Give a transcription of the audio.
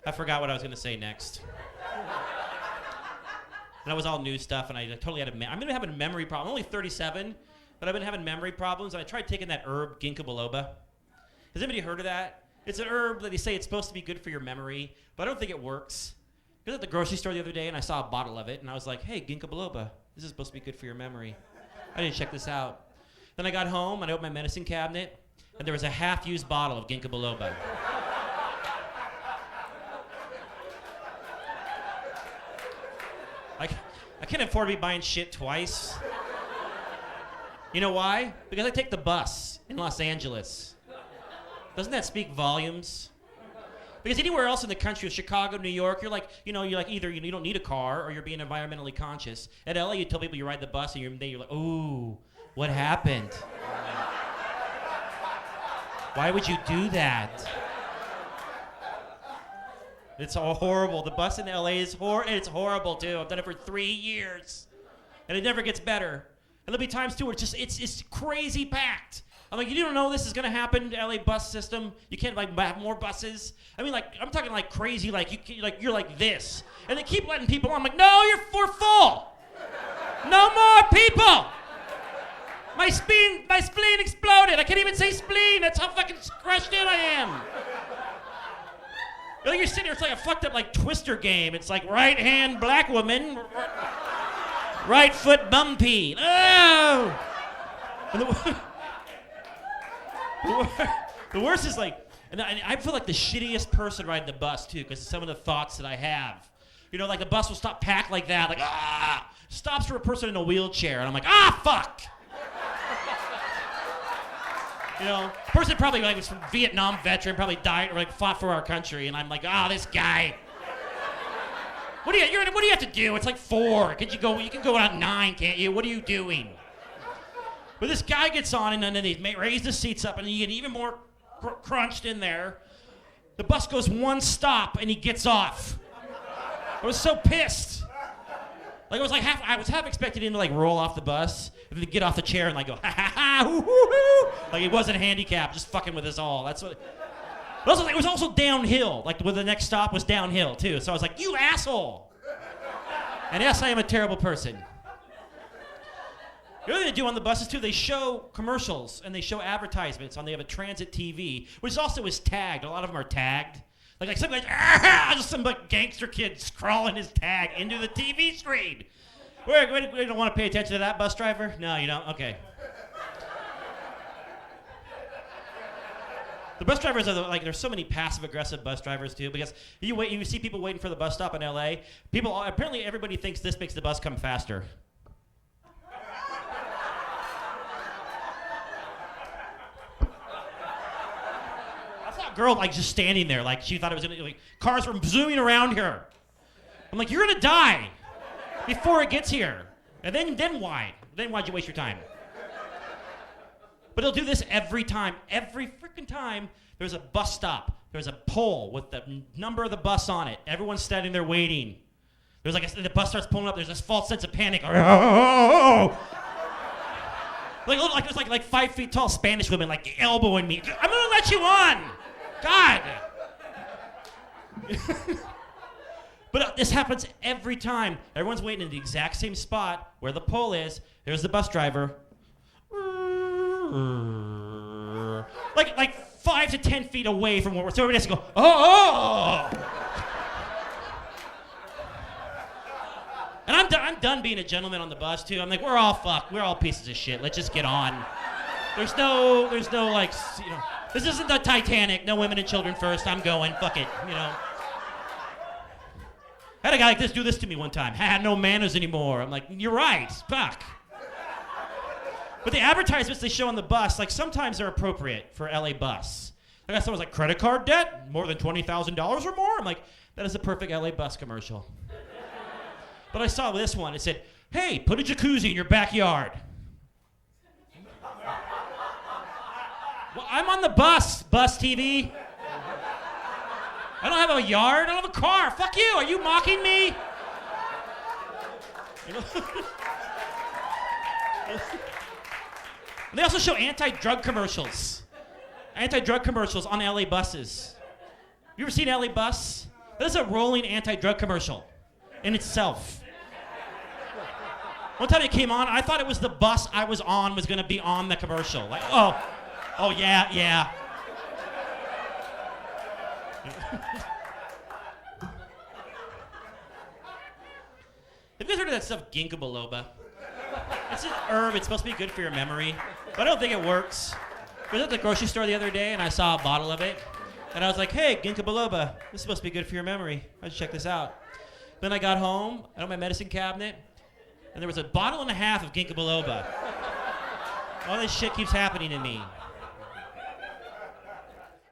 I forgot what I was going to say next. And that was all new stuff, and I totally had I've been having a memory problem. I'm only 37, but I've been having memory problems, and I tried taking that herb, Ginkgo Biloba. Has anybody heard of that? It's an herb that they say it's supposed to be good for your memory, but I don't think it works. I was at the grocery store the other day, and I saw a bottle of it, and I was like, hey, Ginkgo Biloba, this is supposed to be good for your memory. I didn't check this out. Then I got home, and I opened my medicine cabinet, and there was a half-used bottle of Ginkgo Biloba. I can't afford to be buying shit twice. You know why? Because I take the bus in Los Angeles. Doesn't that speak volumes? Because anywhere else in the country, Chicago, New York, you're like either you don't need a car or you're being environmentally conscious. At LA, you tell people you ride the bus and you're like, ooh, what happened? Why would you do that? It's all horrible. The bus in LA is it's horrible too. I've done it for 3 years, and it never gets better. And there'll be times too where it's crazy packed. I'm like, you don't know this is gonna happen to LA bus system. You can't have more buses. I mean, like I'm talking like crazy, you're like this, and they keep letting people on. I'm like, no, we're full. No more people. My spleen exploded. I can't even say spleen. That's how fucking crushed in I am. You're sitting here, it's like a fucked up Twister game. It's like right hand black woman, right foot bumpy. Oh! And the worst is and I feel like the shittiest person riding the bus too, because of some of the thoughts that I have. The bus will stop packed like that, stops for a person in a wheelchair, and I'm like, fuck! Person probably was from Vietnam veteran, probably died or fought for our country, and I'm like, this guy. What do you have to do? It's 4. You can go out 9, can't you? What are you doing? But this guy gets on, and then they raise the seats up, and you get even more crunched in there. The bus goes one stop, and he gets off. I was so pissed. I was half expecting him to roll off the bus and then get off the chair and go, ha ha ha, hoo hoo hoo. He wasn't handicapped, just fucking with us all. That's what. But it was also downhill. Where the next stop was downhill too. So I was like, you asshole. And yes, I am a terrible person. The other thing they do on the buses too, they show commercials and they show advertisements they have a transit TV, which also is tagged. A lot of them are tagged. Just some gangster kid scrawling his tag into the TV screen. We don't want to pay attention to that, bus driver? No, you don't? Okay. The bus drivers are there's so many passive-aggressive bus drivers too, because you see people waiting for the bus stop in LA. Apparently everybody thinks this makes the bus come faster. Girl just standing there she thought it was gonna cars were zooming around her. I'm like, you're gonna die before it gets here. And then why? Then why'd you waste your time? But they'll do this every time. Every freaking time there's a bus stop. There's a pole with the number of the bus on it. Everyone's standing there waiting. There's the bus starts pulling up, there's this false sense of panic. There's 5 feet tall Spanish women elbowing me. I'm gonna let you on. God! But this happens every time. Everyone's waiting in the exact same spot where the pole is. There's the bus driver. 5 to 10 feet away from where we're. So everybody has to go, oh! And I'm done being a gentleman on the bus too. I'm like, we're all fucked. We're all pieces of shit. Let's just get on. There's no this isn't the Titanic. No women and children first. I'm going. Fuck it. I had a guy like this do this to me one time. Had no manners anymore. I'm like, you're right. Fuck. But the advertisements they show on the bus, sometimes they're appropriate for LA bus. I got someone's credit card debt, more than $20,000 or more. I'm like, that is a perfect LA bus commercial. But I saw this one. It said, hey, put a jacuzzi in your backyard. Well, I'm on the bus TV. I don't have a yard. I don't have a car. Fuck you. Are you mocking me? And they also show anti-drug commercials. Anti-drug commercials on LA buses. You ever seen LA bus? This is a rolling anti-drug commercial in itself. One time it came on, I thought it was the bus I was on was gonna be on the commercial. Like, oh yeah. Have you guys heard of that stuff, Ginkgo Biloba? It's an herb, it's supposed to be good for your memory, but I don't think it works. I was at the grocery store the other day and I saw a bottle of it, and I was like, hey, Ginkgo Biloba, this is supposed to be good for your memory. Let's check this out. Then I got home, I opened my medicine cabinet, and there was a bottle and a half of Ginkgo Biloba. All this shit keeps happening to me.